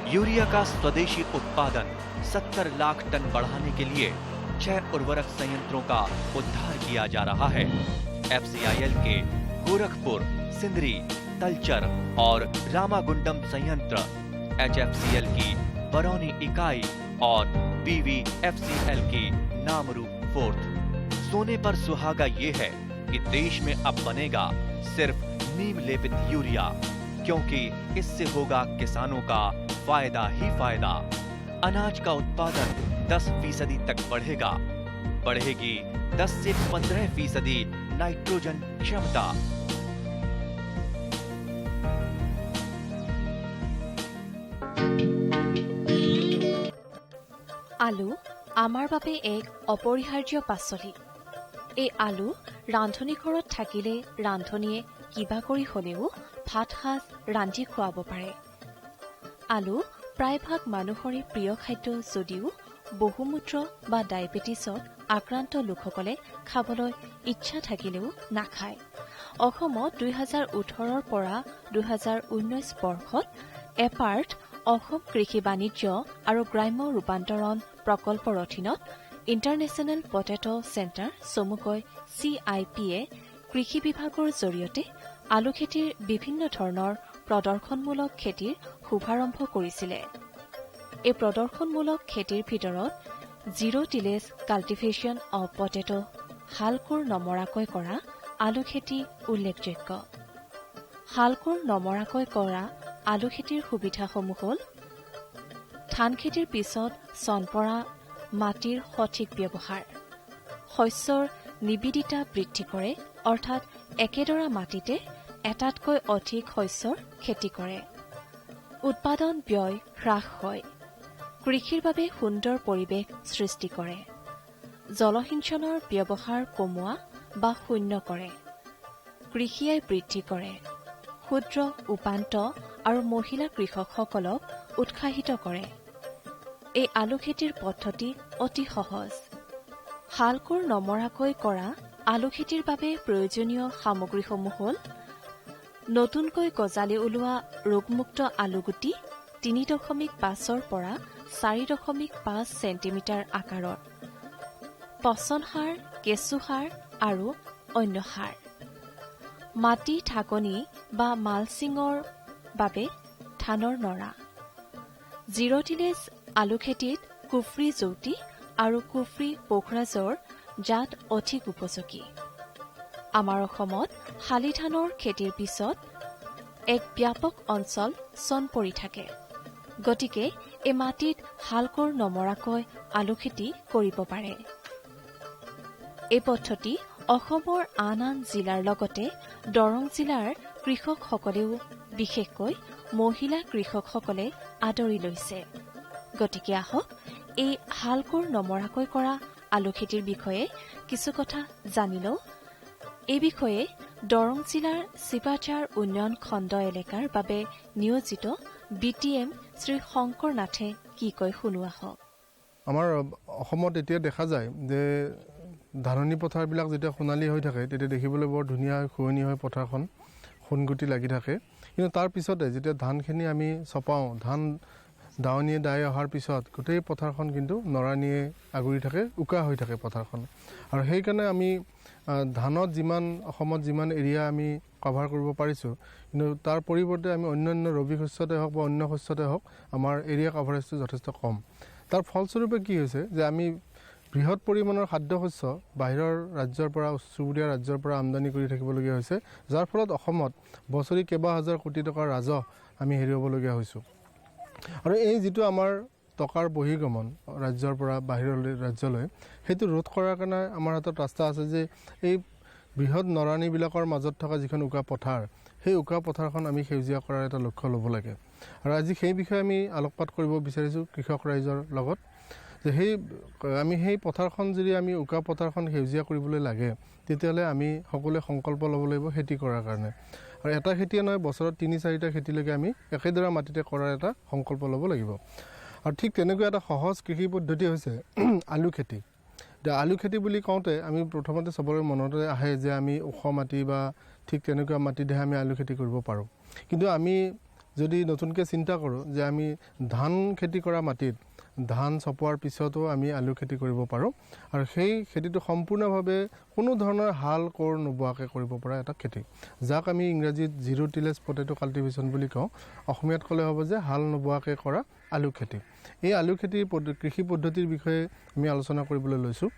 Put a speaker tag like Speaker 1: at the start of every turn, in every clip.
Speaker 1: Urea का स्वदेशी उत्पादन 70 लाख टन बढ़ाने के लिए 6 उर्वरक संयंत्रों का उद्धार किया जा रहा है। FCIL के गोरखपुर, सिंदरी, तलचर और रामागुंडम संयंत्र, HFCL की बरौनी इकाई और BVFCL की नामरू फोर्थ। सोने पर सुहागा ये है कि देश में अब बनेगा सिर्फ नीम लेपित यूरिया, क्योंकि इससे होगा किसानों का फायदा ही फायदा। अनाज का उत्पादन 10% तक बढ़ेगा। बढ़ेगी 10 से 15% नाइट्रोजन क्षमता।
Speaker 2: आलू आमार बाबे एक अपरिहार्य पाचली। এই আলু ৰান্ধনি ঘৰত থাকিলে ৰান্ধনিয়ে কিবা কৰি হলেও ভাত সাজ ৰান্ধি খুৱাব পাৰে। আলু প্ৰায়ভাগ মানুহৰে প্ৰিয় খাদ্য যদিও বহুমূত্ৰ বা ডায়েবেটিছত আক্ৰান্ত লোকসকলে খাবলৈ ইচ্ছা থাকিলেও নাখায়। অসমত 2018 পৰা 2019 বৰ্ষত এপাৰ্ট অসম কৃষি বাণিজ্য আৰু গ্ৰাম্য ৰূপান্তৰণ প্ৰকল্পৰ অধীনত ইণ্টাৰনেশ্যনেল পটেটো চেণ্টাৰ চমুকৈ CIPয়ে কৃষি বিভাগৰ জৰিয়তে আলু খেতিৰ বিভিন্ন ধৰণৰ প্ৰদৰ্শনমূলক খেতিৰ শুভাৰম্ভ কৰিছিলে। এই প্ৰদৰ্শনমূলক খেতিৰ ভিতৰত zero' tillage cultivation of potato হালকোৰ নমৰাকৈ কৰা আলু খেতি উল্লেখযোগ্য। হালকোৰ নমৰাকৈ কৰা আলু খেতিৰ সুবিধাসমূহ হ'ল ধান খেতিৰ পিছত চনপৰা মাটিৰ সঠিক ব্যৱহাৰ, শস্যৰ নিবিদিতা বৃদ্ধি কৰে, অৰ্থাৎ একেডৰা মাটিতে এটাতকৈ অধিক শস্যৰ খেতি কৰে। উৎপাদন ব্যয় হ্ৰাস হয়, কৃষিৰ বাবে সুন্দৰ পৰিৱেশ সৃষ্টি কৰে, জলসিঞ্চনৰ ব্যৱহাৰ কমোৱা বা শূন্য কৰে, কৃষি আয় বৃদ্ধি কৰে, ক্ষুদ্ৰ উপান্ত আৰু মহিলা কৃষকসকলক উৎসাহিত কৰে। এই আলু খেতিৰ পদ্ধতি অতি সহজ। হালকোৰ নমৰাকৈ কৰা আলু খেতিৰ বাবে প্ৰয়োজনীয় সামগ্ৰীসমূহ হ'ল নতুনকৈ গজালি ওলোৱা ৰোগমুক্ত আলুগুটি 3.5 পৰা 4.5 চেণ্টিমিটাৰ আকাৰৰ, পচন সাৰ, কেঁচু সাৰ আৰু অন্য সাৰ, মাটি ঢাকনি বা মালচিঙৰ বাবে ধানৰ নৰা। জিৰ' টিলেজ আলু খেতিত কুফ্ৰি জৌতি আৰু কুফ্ৰি পোখৰাজৰ জাত অধিক উপযোগী। আমাৰ অসমত শালি ধানৰ খেতিৰ পিছত এক ব্যাপক অঞ্চল চন পৰি থাকে, গতিকে এই মাটিত হালকোৰ নমৰাকৈ আলু খেতি কৰিব পাৰে। এই পদ্ধতি অসমৰ আন আন জিলাৰ লগতে দৰং জিলাৰ কৃষকসকলেও, বিশেষকৈ মহিলা কৃষকসকলে আদৰি লৈছে। গতিকে আহক এই হালকোৰ নমৰাকৈ কৰা আলু খেতিৰ বিষয়ে কিছু কথা জানি লওঁ। এই বিষয়ে দৰং জিলাৰ শিৱাচাৰ উন্নয়ন খণ্ড এলেকাৰ বাবে নিয়োজিত BTM শ্ৰী শংকৰ নাথে কি কয় শুনো আহক।
Speaker 3: আমাৰ অসমত এতিয়া দেখা যায় যে ধাননি পথাৰবিলাক যেতিয়া সোণালী হৈ থাকে তেতিয়া দেখিবলৈ বৰ ধুনীয়া শুৱনি হয়, পথাৰখন সোণগুটি লাগি থাকে। কিন্তু তাৰ পিছতে যেতিয়া ধানখিনি আমি চপাওঁ, ধান দাৱনীয়ে দাই অহাৰ পিছত গোটেই পথাৰখন কিন্তু নৰানীয়ে আগুৰি থাকে, উকা হৈ থাকে পথাৰখন। আৰু সেইকাৰণে আমি ধানত অসমত যিমান এৰিয়া আমি কভাৰ কৰিব পাৰিছোঁ, কিন্তু তাৰ পৰিৱৰ্তে আমি অন্যান্য ৰবি শস্যতে হওক বা অন্য শস্যতে হওক আমাৰ এৰিয়া কভাৰেজটো যথেষ্ট কম। তাৰ ফলস্বৰূপে কি হৈছে যে আমি বৃহৎ পৰিমাণৰ খাদ্যশস্য বাহিৰৰ ৰাজ্যৰ পৰা, চুবুৰীয়া ৰাজ্যৰ পৰা আমদানি কৰি থাকিবলগীয়া হৈছে, যাৰ ফলত অসমত বছৰি কেইবা হাজাৰ কোটি টকাৰ ৰাজহ আমি হেৰুৱাবলগীয়া হৈছোঁ। আৰু এই যিটো আমাৰ টকাৰ বহিৰ্গমন ৰাজ্যৰ পৰা বাহিৰলৈ ৰাজ্যলৈ সেইটো ৰোধ কৰাৰ কাৰণে আমাৰ হাতত ৰাস্তা আছে যে এই বৃহৎ নৰাণীবিলাকৰ মাজত থকা যিখন উকা পথাৰ সেই উকা পথাৰখন আমি সেউজীয়া কৰাৰ এটা লক্ষ্য ল'ব লাগে আৰু আজি সেই বিষয়ে আমি আলোকপাত কৰিব বিচাৰিছোঁ কৃষক ৰাইজৰ লগত যে আমি সেই পথাৰখন যদি আমি উকা পথাৰখন সেউজীয়া কৰিবলৈ লাগে তেতিয়াহ'লে আমি সকলোৱে সংকল্প ল'ব লাগিব খেতি কৰাৰ কাৰণে আৰু এটা খেতিয়ে নহয় বছৰত ৩-৪টা খেতিলৈকে আমি একেদৰে মাটিতে কৰাৰ এটা সংকল্প ল'ব লাগিব আৰু ঠিক তেনেকুৱা এটা সহজ কৃষি পদ্ধতি হৈছে আলু খেতি এতিয়া আলু খেতি বুলি কওঁতে আমি প্ৰথমতে চবৰে মনতে আহে যে আমি ওখ মাটি বা ঠিক তেনেকুৱা মাটিতহে আমি আলু খেতি কৰিব পাৰোঁ কিন্তু আমি যদি নতুনকৈ চিন্তা কৰোঁ যে আমি ধান খেতি কৰা মাটিত ধান চপোৱাৰ পিছতো আমি আলু খেতি কৰিব পাৰোঁ আৰু সেই খেতিটো সম্পূৰ্ণভাৱে কোনো ধৰণৰ হাল কোৰ নোবোৱাকৈ কৰিব পৰা এটা খেতি যাক আমি ইংৰাজীত জিৰ' টিলেজ পটেটো কাল্টিভেশ্যন বুলি কওঁ অসমীয়াত ক'লে হ'ব যে হাল নোবোৱাকৈ কৰা আলু খেতি এই আলু খেতিৰ কৃষি পদ্ধতিৰ বিষয়ে আমি আলোচনা কৰিবলৈ লৈছোঁ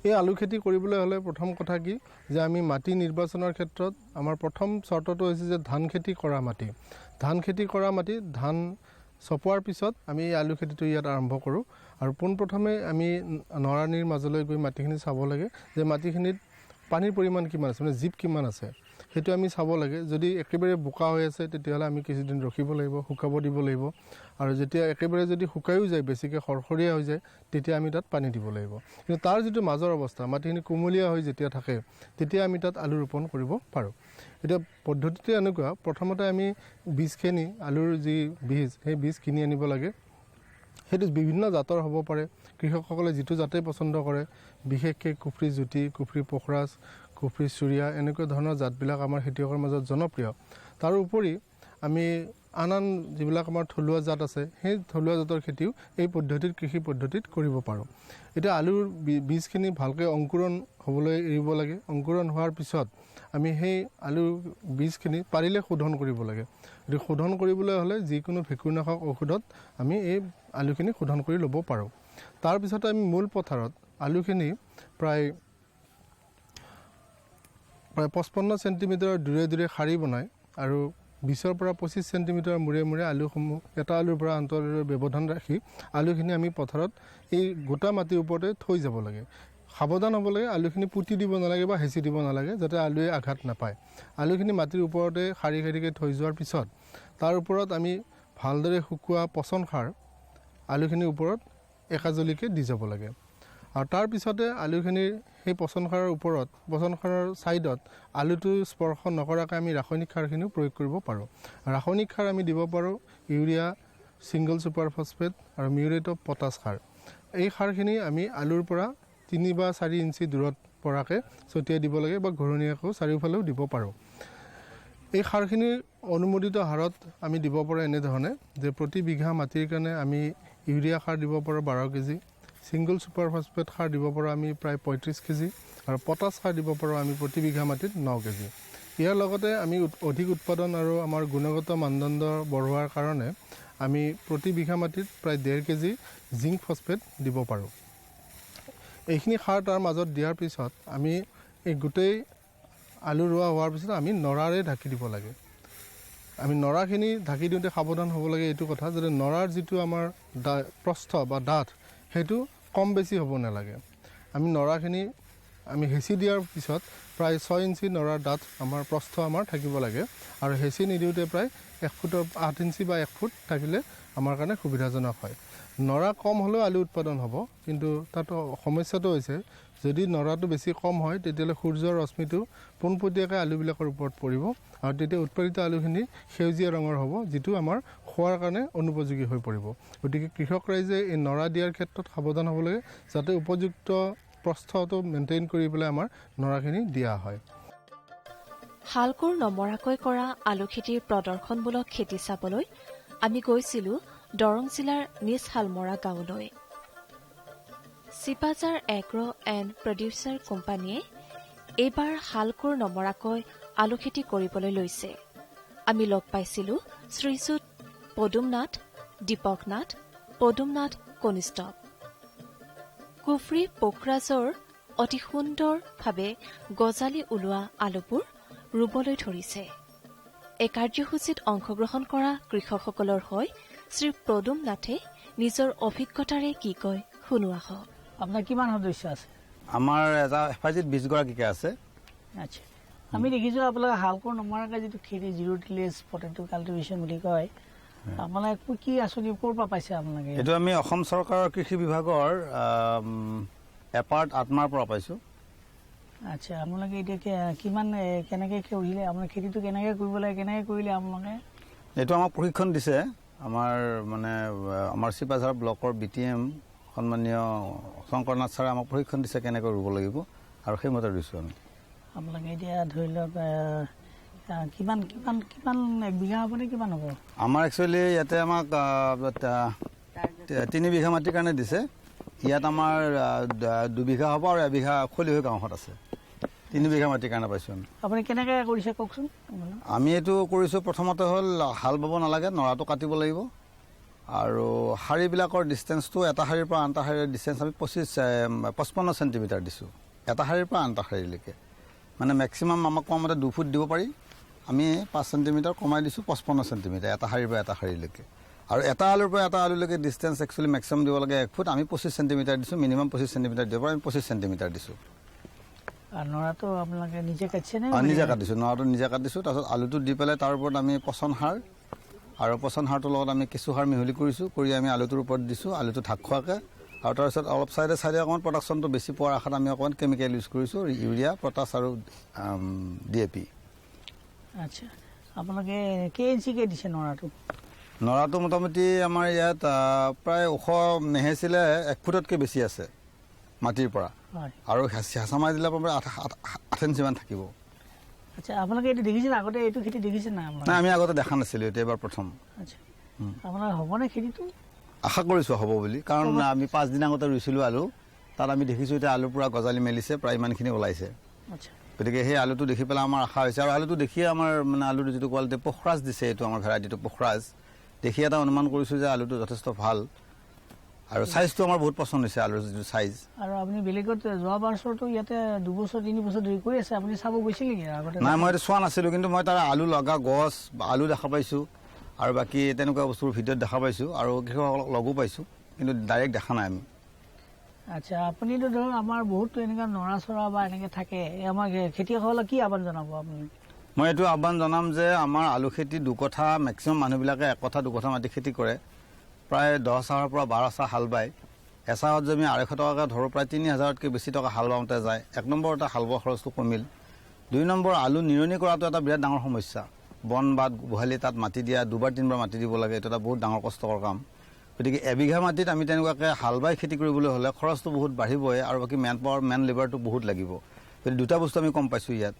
Speaker 3: এই আলু খেতি কৰিবলৈ হ'লে প্ৰথম কথা কি যে আমি মাটি নিৰ্বাচনৰ ক্ষেত্ৰত আমাৰ প্ৰথম চৰ্তটো হৈছে যে ধান খেতি কৰা মাটি ধান চপোৱাৰ পিছত আমি এই আলু খেতিটো ইয়াত আৰম্ভ কৰোঁ আৰু পোনপ্ৰথমে আমি নৰাণীৰ মাজলৈ গৈ মাটিখিনি চাব লাগে যে মাটিখিনিত পানীৰ পৰিমাণ কিমান আছে মানে জীপ কিমান আছে সেইটো আমি চাব লাগে যদি একেবাৰে বোকা হৈ আছে তেতিয়াহ'লে আমি কিছুদিন ৰখিব লাগিব শুকাব দিব লাগিব আৰু যেতিয়া একেবাৰে যদি শুকায়ো যায় বেছিকৈ খৰখৰীয়া হৈ যায় তেতিয়া আমি তাত পানী দিব লাগিব কিন্তু তাৰ যিটো মাজৰ অৱস্থা মাটিখিনি কুমলীয়া হৈ যেতিয়া থাকে তেতিয়া আমি তাত আলু ৰোপণ কৰিব পাৰোঁ এতিয়া পদ্ধতিটো এনেকুৱা প্ৰথমতে আমি বীজখিনি আলুৰ যি বীজ সেই বীজ কিনি আনিব লাগে সেইটো বিভিন্ন জাতৰ হ'ব পাৰে কৃষকসকলে যিটো জাতেই পচন্দ কৰে বিশেষকৈ কুফ্ৰি জ্যোতি কুফ্ৰি পোখৰাজ কুফ্ৰি চুৰিয়া এনেকুৱা ধৰণৰ জাতবিলাক আমাৰ খেতিয়কৰ মাজত জনপ্ৰিয় তাৰোপৰি আমি আন যিবিলাক আমাৰ থলুৱা জাত আছে সেই থলুৱা জাতৰ খেতিও এই কৃষি পদ্ধতিত কৰিব পাৰোঁ এতিয়া আলুৰ বীজখিনি ভালকৈ অংকুৰণ হ'বলৈ এৰিব লাগে অংকুৰণ হোৱাৰ পিছত আমি সেই আলুৰ বীজখিনি পাৰিলে শোধন কৰিব লাগে গতিকে শোধন কৰিবলৈ হ'লে যিকোনো ভেঁকুৰনাশক ঔষধত আমি এই আলুখিনি শোধন কৰি ল'ব পাৰোঁ তাৰপিছতে আমি মূল পথাৰত আলুখিনি প্ৰায় 55 চেণ্টিমিটাৰ দূৰে শাৰী বনাই আৰু 20 পৰা 25 চেণ্টিমিটাৰ মূৰে আলুসমূহ এটা আলুৰ পৰা আনটো আলুৰ ব্যৱধান ৰাখি আলুখিনি আমি পথাৰত এই গোটা মাটিৰ ওপৰতে থৈ যাব লাগে সাৱধান হ'ব লাগে আলুখিনি পুতি দিব নালাগে বা হেঁচি দিব নালাগে যাতে আলুৱে আঘাত নাপায় আলুখিনি মাটিৰ ওপৰতে শাৰীকৈ থৈ যোৱাৰ পিছত তাৰ ওপৰত আমি ভালদৰে শুকোৱা পচন সাৰ আলুখিনিৰ ওপৰত একাজলিকৈ দি যাব লাগে আৰু তাৰ পিছতে আলুখিনিৰ সেই পচন সাৰৰ ওপৰত পচন সাৰৰ ছাইডত আলুটো স্পৰ্শ নকৰাকৈ আমি ৰাসায়নিক সাৰখিনিও প্ৰয়োগ কৰিব পাৰোঁ ৰাসায়নিক সাৰ আমি দিব পাৰোঁ ইউৰিয়া ছিংগল ছুপাৰ ফছফেট আৰু মিউৰেট অফ পটাছ সাৰ এই সাৰখিনি আমি আলুৰ পৰা 3 বা 4 ইঞ্চি দূৰত পৰাকৈ ছটিয়াই দিব লাগে বা ঘূৰণীয়াকৈ চাৰিওফালেও দিব পাৰোঁ এই সাৰখিনিৰ অনুমোদিত হাৰত আমি দিব পাৰোঁ এনেধৰণে যে প্ৰতি বিঘা মাটিৰ কাৰণে আমি ইউৰিয়া সাৰ দিব পাৰোঁ 12 কেজি ছিংগল ছুপাৰ ফছফেট সাৰ দিব পাৰোঁ আমি প্ৰায় 35 কেজি আৰু পটাছ সাৰ দিব পাৰোঁ আমি প্ৰতি বিঘা মাটিত 9 কেজি ইয়াৰ লগতে আমি অধিক উৎপাদন আৰু আমাৰ গুণগত মানদণ্ড বঢ়োৱাৰ কাৰণে আমি প্ৰতি বিঘা মাটিত প্ৰায় 1.5 কেজি জিংক ফছফেট দিব পাৰোঁ এইখিনি সাৰ তাৰ মাজত দিয়াৰ পিছত আমি এই গোটেই আলু ৰোৱা হোৱাৰ পিছত আমি নৰাৰে ঢাকি দিব লাগে আমি নৰাখিনি ঢাকি দিওঁতে সাৱধান হ'ব লাগে এইটো কথা যাতে নৰাৰ যিটো আমাৰ প্ৰস্থ বা ডাঠ সেইটো কম বেছি হ'ব নালাগে আমি নৰাখিনি আমি হেঁচি দিয়াৰ পিছত প্ৰায় 6 ইঞ্চি নৰাৰ ডাঠ আমাৰ প্ৰস্থ আমাৰ থাকিব লাগে আৰু হেঁচি নিদিওঁতে প্ৰায় 1 ফুটৰ 8 ইঞ্চি বা 1 ফুট থাকিলে আমাৰ কাৰণে সুবিধাজনক হয় নৰা কম হ'লেও আলু উৎপাদন হ'ব কিন্তু তাত সমস্যাটো হৈছে যদি নৰাটো বেছি কম হয় তেতিয়াহ'লে সূৰ্যৰ ৰশ্মিটো পোনপটীয়াকৈ আলুবিলাকৰ ওপৰত পৰিব আৰু তেতিয়া উৎপাদিত আলুখিনি সেউজীয়া ৰঙৰ হ'ব যিটো আমাৰ খোৱাৰ কাৰণে অনুপযোগী হৈ পৰিব গতিকে কৃষক ৰাইজে এই নৰা দিয়াৰ ক্ষেত্ৰত সাৱধান হ'ব লাগে যাতে উপযুক্ত প্ৰস্থটো মেইনটেইন কৰি পেলাই আমাৰ নৰাখিনি দিয়া হয়
Speaker 2: হালকোৰ নমৰাকৈ কৰা আলু খেতিৰ প্ৰদৰ্শনমূলক খেতি চাবলৈ আমি গৈছিলোঁ দৰং জিলাৰ নিজ শালমৰা গাঁৱলৈ চিপাজাৰ এগ্ৰ এণ্ড প্ৰডিউচাৰ কোম্পানীয়ে এইবাৰ হালকোৰ নমৰাকৈ আলু খেতি কৰিবলৈ লৈছে আমি লগ পাইছিলোঁ শ্ৰীযুত পদুমনাথ দীপকনাথ পদুমনাথ কনিষ্ঠক কুফ্ৰি পোখৰাজৰ অতি সুন্দৰভাৱে গজালি ওলোৱা আলুবোৰ ৰুবলৈ ধৰিছে এই কাৰ্যসূচীত অংশগ্ৰহণ কৰা কৃষকসকলৰ হৈ শ্ৰী পদুমনাথে নিজৰ অভিজ্ঞতাৰে কি কয় শুনো আহক।
Speaker 4: আপোনাৰ কিমান সদস্য আছে?
Speaker 5: আমাৰ এটা এফআইজিত 20 গৰাকীকে আছে।
Speaker 4: আচ্ছা, আমি দেখিছোঁ আপোনালোকে হালকোৰ নমৰাকৈ যিটো খেতি জিৰ' টিলেজ পটেটো কাল্টিভেশ্যন বুলি কয়, আপোনালোকে কি আঁচনি ক'ৰ পৰা পাইছে আপোনালোকে?
Speaker 5: এইটো আমি অসম চৰকাৰৰ কৃষি বিভাগৰ এপাৰ্ট আত্মাৰ পৰা পাইছোঁ।
Speaker 4: আচ্ছা, আপোনালোকে এতিয়া কিমান কেনেকৈ কৰিলে, আপোনাৰ খেতিটো কেনেকৈ কৰিব লাগে, কেনেকৈ কৰিলে আপোনালোকে?
Speaker 5: এইটো আমাক প্ৰশিক্ষণ দিছে আমাৰ চিপাঝাৰ ব্লকৰ BTM সন্মানীয় শংকৰনাথ ছাৰে আমাক প্ৰশিক্ষণ দিছে কেনেকৈ ৰুব লাগিব, আৰু সেইমতে ৰুইছোঁ আমি।
Speaker 4: আপোনালোকে এতিয়া ধৰি লওক কিমান কিমান কিমান 1 বিঘা হ'বনে কিমান হ'ব?
Speaker 5: আমাৰ একচুৱেলি ইয়াতে আমাক 3 বিঘা মাটিৰ কাৰণে দিছে। ইয়াত আমাৰ 2 বিঘা হ'ব আৰু 1 বিঘা খলিহৈ গাঁৱত আছে। 3 বিঘা মাটিৰ কাৰণে পাইছোঁ আমি।
Speaker 4: আপুনি কেনেকৈ কৰিছে কওকচোন?
Speaker 5: আমি এইটো কৰিছোঁ, প্ৰথমতে হ'ল হাল বাব নালাগে, নৰাটো কাটিব লাগিব, আৰু শাৰীবিলাকৰ ডিষ্টেঞ্চটো এটা শাৰীৰ পৰা আনটা শাৰীৰ ডিষ্টেঞ্চ আমি 55 চেণ্টিমিটাৰ দিছোঁ, এটা শাৰীৰ পৰা আনটা শাৰীলৈকে। মানে মেক্সিমাম আমাক কোৱা মতে 2 ফুট দিব পাৰি, আমি 5 চেণ্টিমিটাৰ কমাই দিছোঁ 55 চেণ্টিমিটাৰ এটা শাৰীৰ পৰা এটা শাৰীলৈকে। আৰু এটা আলুৰ পৰা এটা আলুলৈকে ডিষ্টেঞ্চ একচুৱেলি মেক্সিমাম দিব লাগে 1 ফুট, আমি 25 চেণ্টিমিটাৰ দিছোঁ, মিনিমাম 25 চেণ্টিমিটাৰ দিব পাৰোঁ, আমি 25 চেণ্টিমিটাৰ দিছোঁ।
Speaker 4: আৰু নৰাটো আপোনালোকে নিজে কাটিছে নে?
Speaker 5: নিজে কাটিছোঁ, নৰাটো নিজে কাটিছোঁ। তাৰপিছত আলুটো দি পেলাই তাৰ ওপৰত আমি পচন সাৰ আৰু পচন সাৰটোৰ লগত আমি কেঁচু সাৰ মিহলি কৰিছোঁ, কৰি আমি আলুটোৰ ওপৰত দিছোঁ, আলুটো ঢাক খোৱাকৈ। আৰু তাৰপিছত অলপ চাইডে অকণমান প্ৰডাকশ্যনটো বেছি পোৱাৰ আশাত আমি অকণমান কেমিকেল ইউজ কৰিছোঁ, ইউৰিয়া, পটাছ আৰু DAP।
Speaker 4: আচ্ছা, আপোনালোকে কেই ইঞ্চিকৈ দিছে নৰাটো?
Speaker 5: নৰাটো মোটামুটি আমাৰ ইয়াত প্ৰায় ওখ নেহেছিলে 1 ফুটতকৈ বেছি আছে মাটিৰ পৰা,
Speaker 4: হয়,
Speaker 5: আৰু হেঁচা মাৰি দিলে প্ৰায় 8 ইঞ্চিমান থাকিব।
Speaker 4: আচ্ছা, আপোনালোকে এইটো দেখিছে আগতে, এইটো খেতি দেখিছে নাই?
Speaker 5: নাই, আমি আগতে দেখা নাছিলোঁ, এইটো এবাৰ প্ৰথম।
Speaker 4: আচ্ছা, আপোনাৰ হ'বনে খেতিটো?
Speaker 5: আশা কৰিছোঁ হ'ব বুলি, কাৰণ আমি 5 দিন আগতে ৰুইছিলোঁ আলু, তাত আমি দেখিছোঁ এতিয়া আলুৰ পৰা গজালি মেলিছে, প্ৰায় ইমানখিনি ওলাইছে।
Speaker 4: আচ্ছা,
Speaker 5: গতিকে সেই আলুটো দেখি পেলাই আমাৰ আশা হৈছে, আৰু আলুটো দেখিয়ে আমাৰ আলুৰ যিটো কোৱালিটি পোখৰাজ দিছে, এইটো আমাৰ ভেৰাইটিটো পোখৰাজ দেখি এটা অনুমান কৰিছোঁ যে আলুটো যথেষ্ট ভাল, আৰু চাইজটো আমাৰ বহুত পচন্দ হৈছে, আলুৰ যিটো চাইজ।
Speaker 4: আৰু আপুনি বেলেগত যোৱা বছৰতো ইয়াতে 2 বছৰ 3 বছৰ ধৰি কৰি আছে, আপুনি চাব গৈছিল নেকি আগতে?
Speaker 5: নাই, মই এইটো চোৱা নাছিলোঁ, কিন্তু মই তাৰ আলু লগা গছ, আলু দেখা পাইছোঁ, আৰু বাকী তেনেকুৱা বস্তুৰ ভিডিঅ'ত দেখা পাইছোঁ, আৰু কৃষকসকলক লগো পাইছোঁ, কিন্তু ডাইৰেক্ট দেখা নাই আমি।
Speaker 4: আচ্ছা, আপুনিতো ধৰক আমাৰ বহুতো এনেকুৱা নৰা চৰা বা এনেকৈ থাকে, আমাৰ খেতিয়কসকলক কি আহ্বান জনাব আপুনি?
Speaker 5: মই এইটো আহ্বান জনাম যে আমাৰ আলু খেতি 2 কঠা, মেক্সিমাম মানুহবিলাকে 1 কঠা 2 কঠা মাটি খেতি কৰে, প্ৰায় 10 চাহৰ পৰা 12 চাহ হাল বায়। এচাহত যদি আমি 250 টকাকৈ ধৰোঁ, প্ৰায় 3000তকৈ বেছি টকা হাল বাওঁতে যায়। 1 নম্বৰ এটা হাল বোৱা খৰচটো কমিল। 2 নম্বৰ, আলু নিৰণি কৰাটো এটা বিৰাট ডাঙৰ সমস্যা। বন বাদ গোহালি তাত মাটি দিয়া, 2বাৰ 3বাৰ মাটি দিব লাগে, এইটো এটা বহুত ডাঙৰ কষ্টকৰ কাম। গতিকে 1 বিঘা মাটিত আমি তেনেকুৱাকৈ হাল বাই খেতি কৰিবলৈ হ'লে খৰচটো বহুত বাঢ়িবই, আৰু বাকী মেন লেবাৰটো বহুত লাগিব। গতিকে 2টা বস্তু আমি কম পাইছোঁ ইয়াত।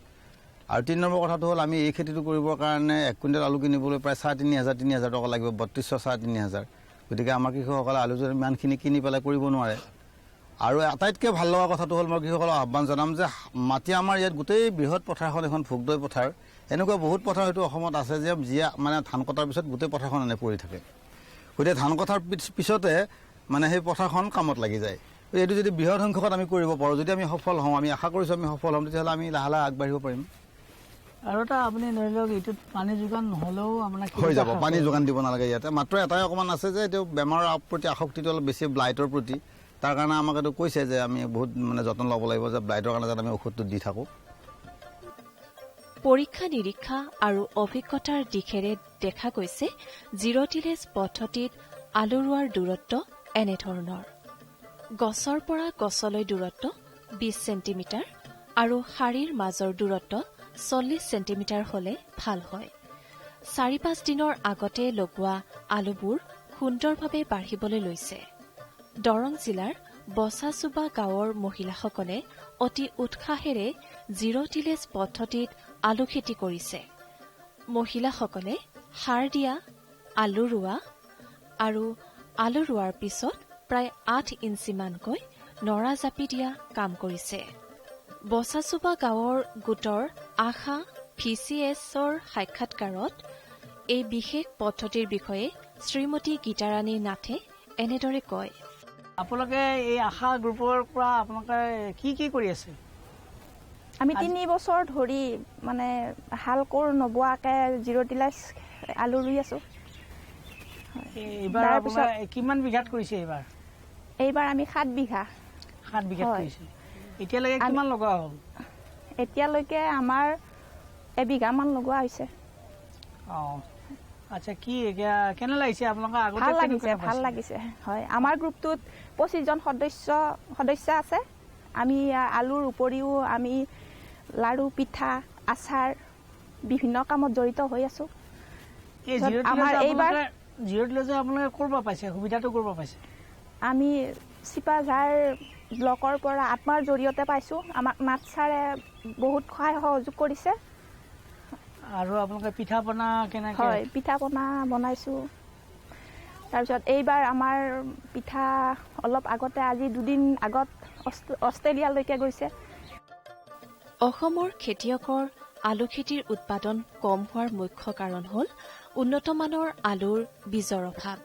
Speaker 5: আৰু 3 নম্বৰ কথাটো হ'ল, আমি এই খেতিটো কৰিবৰ কাৰণে 1 কুইণ্টেল আলু কিনিবলৈ প্ৰায় 3,500 টকা লাগিব, 3200 3,500। গতিকে আমাৰ কৃষকসকলে আলু যদি ইমানখিনি কিনি পেলাই কৰিব নোৱাৰে। আৰু আটাইতকৈ ভাল লগা কথাটো হ'ল, মই কৃষকসকলক আহ্বান জনাম যে মাটি আমাৰ ইয়াত গোটেই বৃহৎ পথাৰখন এখন ভোগদৈ পথাৰ, এনেকুৱা বহুত পথাৰ হয়তো অসমত আছে যে যিয়ে ধান কটাৰ পিছত গোটেই পথাৰখন এনে পৰি থাকে। গতিকে ধান কটাৰ পিছতে সেই পথাৰখন কামত লাগি যায়। এইটো যদি বৃহৎ সংখ্যকত আমি কৰিব পাৰোঁ, যদি আমি সফল হওঁ, আমি আশা কৰিছোঁ আমি সফল হ'ম, তেতিয়াহ'লে আমি লাহে লাহে আগবাঢ়িব পাৰিম।
Speaker 4: আৰু এটা আপুনি ধৰি লওক, এইটোত পানী যোগান নহ'লেও আপোনাৰ
Speaker 5: হৈ যাব, পানী যোগান দিব নালাগে ইয়াতে। মাত্ৰ এটাই অকণমান আছে যে এইটো বেমাৰৰ প্ৰতি আসক্তিটো অলপ বেছি, ব্লাইটৰ প্ৰতি। তাৰ কাৰণে আমাক এইটো কৈছে যে আমি বহুত যত্ন ল'ব লাগিব, যে ব্লাইটৰ কাৰণে যাতে আমি ঔষধটো দি থাকোঁ।
Speaker 2: পৰীক্ষা নিৰীক্ষা আৰু অভিজ্ঞতাৰ দিশেৰে দেখা গৈছে, জিৰ' টিলেজ পদ্ধতিত আলু ৰোৱাৰ দূৰত্ব এনেধৰণৰ: গছৰ পৰা গছলৈ দূৰত্ব 20 চেণ্টিমিটাৰ, আৰু শাৰীৰ মাজৰ দূৰত্ব 40 চেণ্টিমিটাৰ হ'লে ভাল হয়। 4-5 দিনৰ আগতে লগোৱা আলুবোৰ সুন্দৰভাৱে বাঢ়িবলৈ লৈছে। দৰং জিলাৰ বছাচুবা গাঁৱৰ মহিলাসকলে অতি উৎসাহেৰে জিৰ' টিলেজ পদ্ধতিত আলু খেতি কৰিছে। মহিলাসকলে সাৰ দিয়া, আলু ৰোৱা আৰু আলু ৰোৱাৰ পিছত প্ৰায় 8 ইঞ্চিমানকৈ নৰা জাপি দিয়া কাম কৰিছে। বছাচুবা গাঁৱৰ গোটৰ আশা VCSৰ সাক্ষাৎকাৰত এই বিশেষ পদ্ধতিৰ বিষয়ে শ্ৰীমতী গীতাৰাণী নাথে এনেদৰে কয়।
Speaker 4: আপোনালোকে এই আশা গ্ৰুপৰ পৰা আপোনালোকে কি কি কৰি আছে?
Speaker 6: আমি 3 বছৰ ধৰি হাল কোৰ নবোৱাকৈ জিৰ' টিলেজ আলু ৰুই আছোঁ।
Speaker 4: এইবাৰ
Speaker 6: তাৰপিছত
Speaker 4: আপোনাৰ কিমান বিঘাত কৰিছে এইবাৰ?
Speaker 6: এইবাৰ আমি 7 বিঘা
Speaker 4: 7 বিঘাত
Speaker 6: হয়।
Speaker 4: কৰিছে। এতিয়ালৈকে কিমান লগোৱা হ'ল?
Speaker 6: এতিয়ালৈকে আমাৰ 1 বিঘামান লগোৱা হৈছে।
Speaker 4: আচ্ছা, কি কেনে লাগিছে আপোনালোকৰ? আগতে
Speaker 6: ভাল
Speaker 4: কেনেকুৱা
Speaker 6: লাগিছে, ভাল
Speaker 4: পাইছে?
Speaker 6: লাগিছে। হয়, আমাৰ গ্ৰুপটোত 25জন সদস্য আছে। আমি আলুৰ উপৰিও আমি লাড়ু, পিঠা, আচাৰ বিভিন্ন কামত জড়িত হৈ আছোঁ।
Speaker 4: এই
Speaker 6: আমাৰ এইবাৰ
Speaker 4: জিৰ' টিলেজ আপোনালোকে ক'ৰ পৰা পাইছে? সুবিধাটো ক'ৰ পৰা পাইছে?
Speaker 6: আমি চিপাঝাৰ ব্লকৰ পৰা আত্মাৰ জৰিয়তে পাইছোঁ। আমাক নাথ ছাৰে বহুত সহায় সহযোগ কৰিছে।
Speaker 4: আৰু আপোনালোকে পিঠা পনা কেনেকৈ?
Speaker 6: হয়, পিঠা পনা বনাইছোঁ। তাৰপিছত এইবাৰ আমাৰ পিঠা অলপ আগতে, আজি 2 দিন আগত অষ্ট্ৰেলিয়ালৈকে গৈছে।
Speaker 2: অসমৰ খেতিয়কৰ আলু খেতিৰ উৎপাদন কম হোৱাৰ মুখ্য কাৰণ হ'ল উন্নতমানৰ আলুৰ বীজৰ অভাৱ।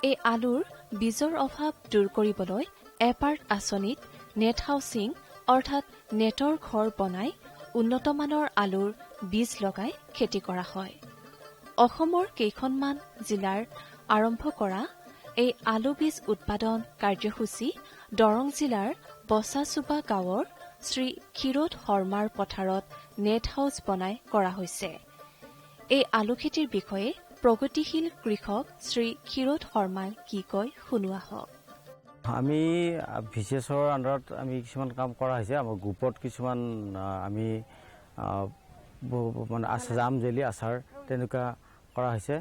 Speaker 2: এই আলুৰ বীজৰ অভাৱ দূৰ কৰিবলৈ এপাৰ্ট আঁচনিত নেট হাউচিং অৰ্থাৎ নেটৰ ঘৰ বনাই উন্নতমানৰ আলুৰ বীজ লগাই খেতি কৰা হয়। অসমৰ কেইখনমান জিলাৰ আৰম্ভ কৰা এই আলু বীজ উৎপাদন কাৰ্যসূচী দৰং জিলাৰ বছাচুবা গাঁৱৰ শ্ৰী ক্ষীৰোদ শৰ্মাৰ পথাৰত নেট হাউচ বনাই কৰা হৈছে। এই আলু খেতিৰ বিষয়ে প্ৰগতিশীল কৃষক শ্ৰী ক্ষীৰোদ শৰ্মাই কি কয় শুনোৱা হওক।
Speaker 7: আমি ভিচিএছৰ আণ্ডাৰত আমি কিছুমান কাম কৰা হৈছে। আমাৰ গ্ৰুপত কিছুমান আমি মানে জাম জেলি আচাৰ তেনেকুৱা কৰা হৈছে।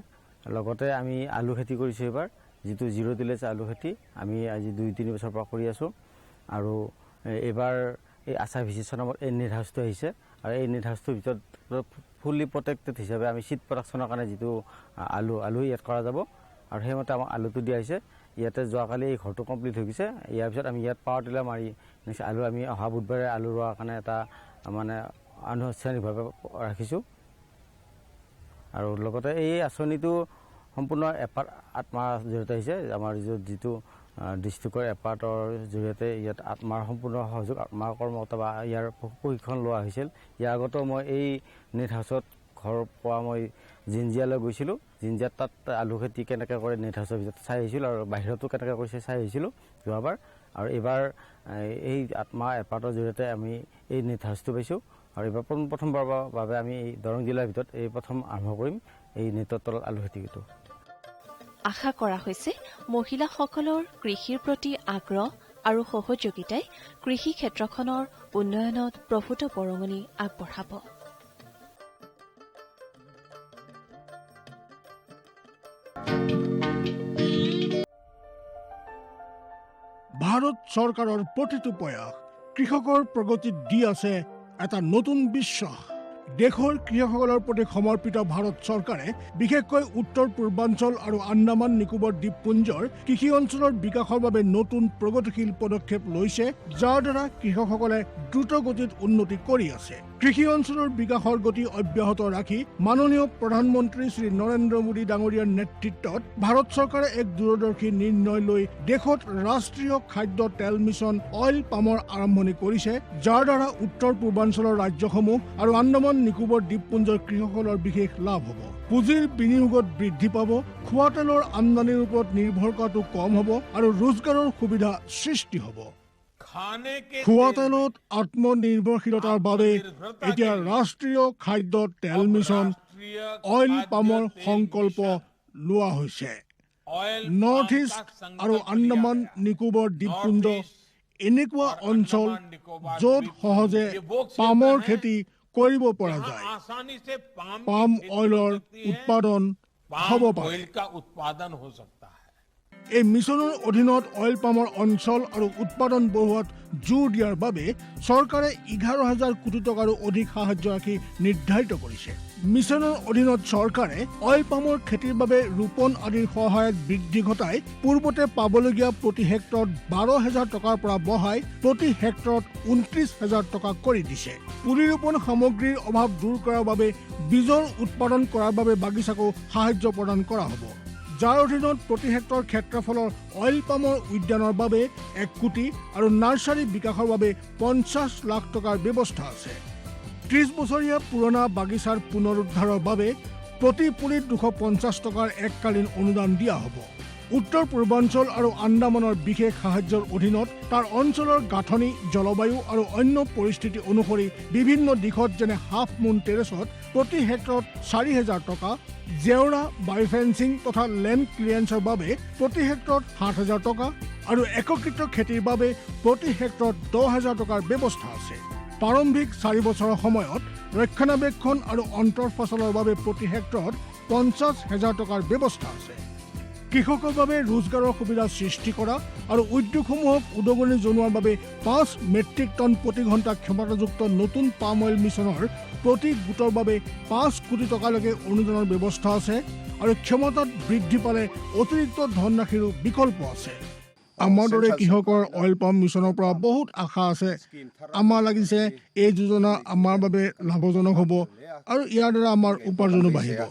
Speaker 7: লগতে আমি আলু খেতি কৰিছোঁ এইবাৰ, যিটো জিৰ' টিলেজ আলু খেতি আমি আজি 2-3 বছৰৰ পৰা কৰি আছোঁ। আৰু এইবাৰ এই আচাৰ ভিচিএছৰ নামত এই নেট হাউচটো আহিছে। আৰু এই নেট হাউচটোৰ ভিতৰত ফুল্লি প্ৰটেক্টেড হিচাপে আমি চিড প্ৰডাকশ্যনৰ কাৰণে যিটো আলু ইয়াত কৰা যাব, আৰু সেইমতে আমাক আলুটো দিয়া হৈছে। ইয়াতে যোৱাকালি এই ঘৰটো কমপ্লিট হৈ গৈছে। ইয়াৰ পিছত আমি ইয়াত পাৱাৰ টিলাৰ মাৰি আলু আমি অহা বুধবাৰে আলু ৰোৱাৰ কাৰণে এটা মানে আনুষ্ঠানিকভাৱে ৰাখিছোঁ। আৰু লগতে এই আঁচনিটো সম্পূৰ্ণ এপাৰ্ট আত্মাৰ জৰিয়তে আহিছে। আমাৰ যিটো ডিষ্ট্ৰিক্টৰ এপাৰ্টৰ জৰিয়তে ইয়াত আত্মাৰ সম্পূৰ্ণ সহযোগ, আত্মাৰ কৰ্মকৰ্তা বা ইয়াৰ প্ৰশিক্ষণ লোৱা হৈছিল। ইয়াৰ আগতেও মই এই নেট হাউচত ঘৰ পৰা মই জিঞ্জিয়ালৈ গৈছিলোঁ। জিঞ্জিয়াত তাত আলু খেতি কেনেকৈ কৰে নেট হাউচৰ ভিতৰত চাই আহিছিলোঁ, আৰু বাহিৰতো কেনেকৈ কৰিছে চাই আহিছিলোঁ যোৱাবাৰ। আৰু এইবাৰ এই আত্মা এপাৰ্টৰ জৰিয়তে আমি এই নেট হাউচটো পাইছোঁ। আৰু এইবাৰ প্ৰথমবাৰৰ বাবে আমি এই দৰং জিলাৰ ভিতৰত এই প্ৰথম আৰম্ভ কৰিম এই নেটৰ তলত আলু খেতিটো।
Speaker 2: আশা কৰা হৈছে মহিলাসকলৰ কৃষিৰ প্ৰতি আগ্ৰহ আৰু সহযোগিতাই কৃষি ক্ষেত্ৰখনৰ উন্নয়নত প্ৰভূত বৰঙণি আগবঢ়াব।
Speaker 8: ভাৰত চৰকাৰৰ প্ৰতিটো প্ৰয়াস কৃষকৰ প্ৰগতিত দি আছে এটা নতুন বিশ্বাস। দেশৰ কৃষকসকলৰ প্ৰতি সমৰ্পিত ভাৰত চৰকাৰে বিশেষকৈ উত্তৰ পূৰ্বাঞ্চল আৰু আন্দামান নিকোবৰ দ্বীপপুঞ্জৰ কৃষি অঞ্চলৰ বিকাশৰ বাবে নতুন প্ৰগতিশীল পদক্ষেপ লৈছে, যাৰ দ্বাৰা কৃষকসকলে দ্ৰুত গতিত উন্নতি কৰি আছে। কৃষি অঞ্চলৰ বিকাশৰ গতি অব্যাহত ৰাখি মাননীয় প্ৰধানমন্ত্ৰী শ্ৰী নৰেন্দ্ৰ মোদী ডাঙৰীয়াৰ নেতৃত্বত ভাৰত চৰকাৰে এক দূৰদৰ্শী নিৰ্ণয় লৈ দেশত ৰাষ্ট্ৰীয় খাদ্য তেল মিছন অইল পামৰ আৰম্ভণি কৰিছে, যাৰ দ্বাৰা উত্তৰ পূৰ্বাঞ্চলৰ ৰাজ্যসমূহ আৰু আন্দামান নিকোবৰ দ্বীপপুঞ্জৰ কৃষকসকলৰ বিশেষ লাভ হ'ব। পুঁজিৰ বিনিয়োগত বৃদ্ধি পাব, খোৱা তেলৰ আমদানিৰ ওপৰত নিৰ্ভৰ কৰাটো কম হ'ব আৰু ৰোজগাৰৰ সুবিধা সৃষ্টি হ'ব। খোৱা তেলত আত্মনিৰ্ভৰশীলতাৰ বাবে এতিয়া ৰাষ্ট্ৰীয় খাদ্য তেল মিছন অইল পামৰ সংকল্প লোৱা হৈছে। নৰ্থ ইষ্ট আৰু আন্দামান নিকোবৰ দ্বীপপুঞ্জ এনেকুৱা অঞ্চল য'ত সহজে পামৰ খেতি কৰিব পৰা যায়। পাম অইলৰ উৎপাদন হ'ব পাৰে। এই মিছনৰ অধীনত অইল পামৰ অঞ্চল আৰু উৎপাদন বঢ়োৱাত জোৰ দিয়াৰ বাবে চৰকাৰে 11,000 কোটি টকাৰো অধিক সাহায্য ৰাখি নিৰ্ধাৰিত কৰিছে। মিছনৰ অধীনত চৰকাৰে অইল পামৰ খেতিৰ বাবে ৰোপণ আদিৰ সহায়ত বৃদ্ধি ঘটাই পূৰ্বতে পাবলগীয়া প্ৰতি হেক্টৰত 12,000 টকাৰ পৰা বঢ়াই প্ৰতি হেক্টৰত 29,000 টকা কৰি দিছে। পুলি ৰোপণ সামগ্ৰীৰ অভাৱ দূৰ কৰাৰ বাবে বীজৰ উৎপাদন কৰাৰ বাবে বাগিচাকো সাহায্য প্ৰদান কৰা হ'ব, যাৰ অধীনত প্ৰতি হেক্টৰ ক্ষেত্ৰফলৰ অইল পামৰ উদ্যানৰ বাবে 1 কোটি আৰু নাৰ্চাৰী বিকাশৰ বাবে 50 লাখ টকাৰ ব্যৱস্থা আছে। 30 বছৰীয়া পুৰণা বাগিচাৰ পুনৰুদ্ধাৰৰ বাবে প্ৰতি পুলিত 250 টকাৰ এককালীন অনুদান দিয়া হ'ব। উত্তৰ পূৰ্বাঞ্চল আৰু আন্দামানৰ বিশেষ সাহায্যৰ অধীনত তাৰ অঞ্চলৰ গাঁথনি, জলবায়ু আৰু অন্য পৰিস্থিতি অনুসৰি বিভিন্ন দিশত যেনে হাফ মুন টেৰেছত প্ৰতি হেক্টৰত 4,000 টকা, জেওৰা, বায়'ফেন্সিং তথা লেণ্ড ক্লিয়াৰেন্সৰ বাবে প্ৰতি হেক্টৰত 7,000 টকা আৰু একত্ৰিত খেতিৰ বাবে প্ৰতি হেক্টৰত 10,000 টকাৰ ব্যৱস্থা আছে। প্ৰাৰম্ভিক 4 বছৰৰ সময়ত ৰক্ষণাবেক্ষণ আৰু অন্তৰ ফচলৰ বাবে প্ৰতি হেক্টৰত 50,000 টকাৰ ব্যৱস্থা আছে। কৃষকৰ বাবে ৰোজগাৰৰ সুবিধা সৃষ্টি কৰা আৰু উদ্যোগসমূহক উদগনি জনোৱাৰ বাবে 5 মেট্ৰিক টন প্ৰতি ঘণ্টা ক্ষমতাযুক্ত নতুন পাম অইল মিছনৰ প্ৰতি গোটৰ বাবে 5 কোটি টকালৈকে অনুদানৰ ব্যৱস্থা আছে আৰু ক্ষমতাত বৃদ্ধি পালে অতিৰিক্ত ধনৰাশিৰো বিকল্প আছে। আমাৰ দৰে কৃষকৰ অইল পাম মিছনৰ পৰা বহুত আশা আছে। আমাৰ লাগিছে এই যোজনা আমাৰ বাবে লাভজনক হ'ব আৰু ইয়াৰ দ্বাৰা আমাৰ উপাৰ্জনো বাঢ়িব।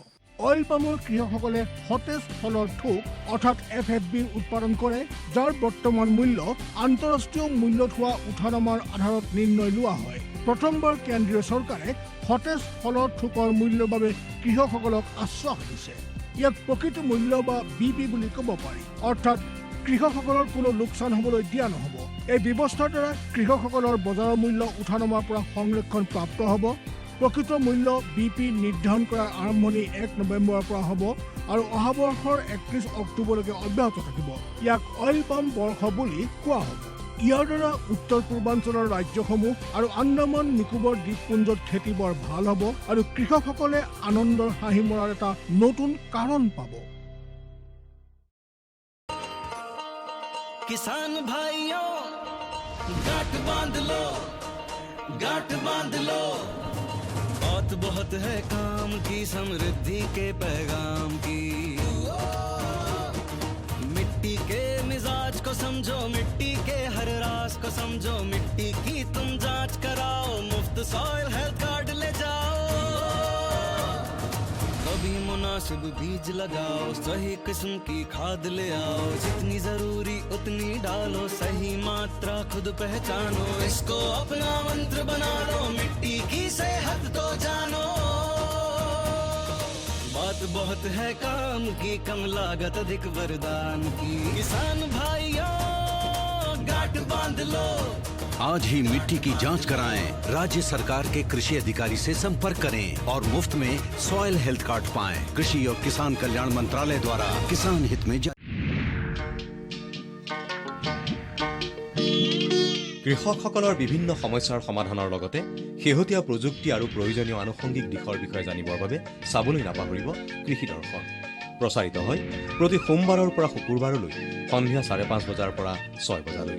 Speaker 8: অইল পামৰ কৃষকসকলে সতেজ ফলৰ থোক অৰ্থাৎ FFB উৎপাদন কৰে, যাৰ বৰ্তমান মূল্য আন্তঃৰাষ্ট্ৰীয় মূল্যত হোৱা উঠানামাৰ আধাৰত নিৰ্ণয় লোৱা হয়। প্ৰথমবাৰ কেন্দ্ৰীয় চৰকাৰে সতেজ ফলৰ থোকৰ মূল্যৰ বাবে কৃষকসকলক আশ্বাস দিছে। ইয়াক প্ৰকৃত মূল্য বা BP বুলি ক'ব পাৰি, অৰ্থাৎ কৃষকসকলৰ কোনো লোকচান হ'বলৈ দিয়া নহ'ব। এই ব্যৱস্থাৰ দ্বাৰা কৃষকসকলৰ বজাৰৰ মূল্য উঠানমাৰ পৰা সংৰক্ষণ প্ৰাপ্ত হ'ব। প্ৰকৃত মূল্য BP নিৰ্ধাৰণ কৰাৰ আৰম্ভণি 1 নৱেম্বৰৰ পৰা হ'ব আৰু অহা বৰ্ষৰ 31 অক্টোবৰলৈকে অব্যাহত থাকিব। ইয়াক অইল পাম বৰ্ষ বুলি কোৱা হ'ব। ইয়াৰ দ্বাৰা উত্তৰ পূৰ্বাঞ্চলৰ ৰাজ্যসমূহ আৰু আন্দামান নিকোবৰ দ্বীপপুঞ্জত খেতি বৰ ভাল হ'ব আৰু কৃষকসকলে আনন্দৰ হাঁহি মৰাৰ এটা নতুন কাৰণ পাব।
Speaker 9: किसान भाइयों गांठ बांध लो, गांठ बांध लो, बहुत बहुत है काम की, समृद्धि के पैगाम की। मिट्टी के मिजाज को समझो, मिट्टी के हर राज को समझो, मिट्टी की तुम जांच कराओ, मुफ्त सॉइल हेल्थ कार्ड ले जाओ। कभी मुनासिब बीज लगाओ, सही किस्म की खाद ले आओ, जितनी जरूरी उतनी डालो, सही मात्रा खुद पहचानो, इसको अपना मंत्र बना लो, मिट्टी की सेहत को जानो। बात बहुत है काम की, कम लागत अधिक वरदान की, किसान भाइयों गांठ बांध लो।
Speaker 10: आज ही मिट्टी की जांच कराएं, राज्य सरकार के कृषि अधिकारी से संपर्क करें और मुफ्त में सॉइल हेल्थ कार्ड पाएं। कृषि और किसान कल्याण मंत्रालय द्वारा किसान हित में
Speaker 11: কৃষকসকলৰ বিভিন্ন সমস্যাৰ সমাধানৰ লগতে শেহতীয়া প্ৰযুক্তি আৰু প্ৰয়োজনীয় আনুষংগিক দিশৰ বিষয়ে জানিবৰ বাবে চাবলৈ নাপাহৰিব কৃষি দৰ্শন। প্ৰচাৰিত হয় প্ৰতি সোমবাৰৰ পৰা শুকুৰবাৰলৈ সন্ধিয়া 5:30 বজাৰ পৰা 6 বজালৈ।